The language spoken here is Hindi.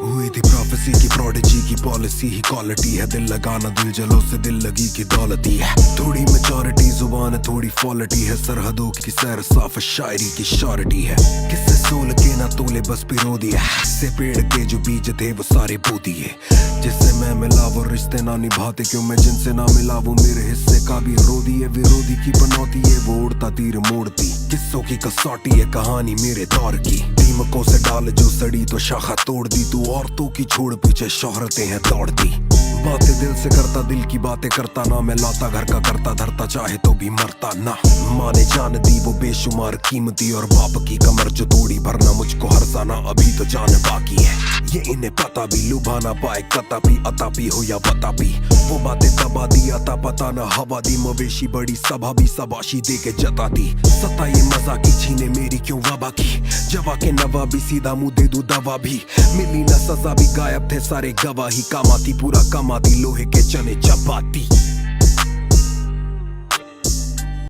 हुई थी प्रोफेसी की प्रोडिजी की पॉलिसी ही क्वालिटी है। दिल लगाना दिल जलो से दिल लगी की दौलती है। थोड़ी मेचोरिटी जुबान है थोड़ी फॉलिटी है। सरहदों की सैर साफ शायरी की श्योरिटी है। किससे सोल के ना तोले बस पिरो दिया। से पेड़ के जो बीज थे वो सारे बो दिए। जिससे मैं मिला वो रिश्ते ना निभाते क्यों मैं जिनसे ना मिला वो मेरे हिस्से का भी रो दिए। विरोधी की बनौती है वो उड़ता तीर मोड़ती। किस्सों की कसौटी है कहानी मेरे दौर की। दीमकों से डाल जो सड़ी तो शाखा तोड़ दी। तू औरतों की छोड़ पीछे शोहरतें हैं दौड़ती। बातें दिल से करता दिल की बातें करता ना मैं लाता घर का करता धरता चाहे तो भी मरता ना। माँ ने जान दी वो बेशुमार कीमती और बाप की कमर जो तोड़ी भरना मुझको हरसाना अभी तो जान बाकी है। ये इन्हें पता भी लुभा ना पाए कतापी अतापी हो या बतापी। वो बातें दबा दी अता पता ना हवा दी। मवेशी बड़ी सभा भी सबाशी दे के जताती। सता ये मजा की छीने मेरी क्यों वबा की। जवा के नवा भी सीधा मुंह दे दूं दवा भी। मिली ना सजा भी गायब थे सारे गवाही। कमाती पूरा कमाती लोहे के चने चपाती।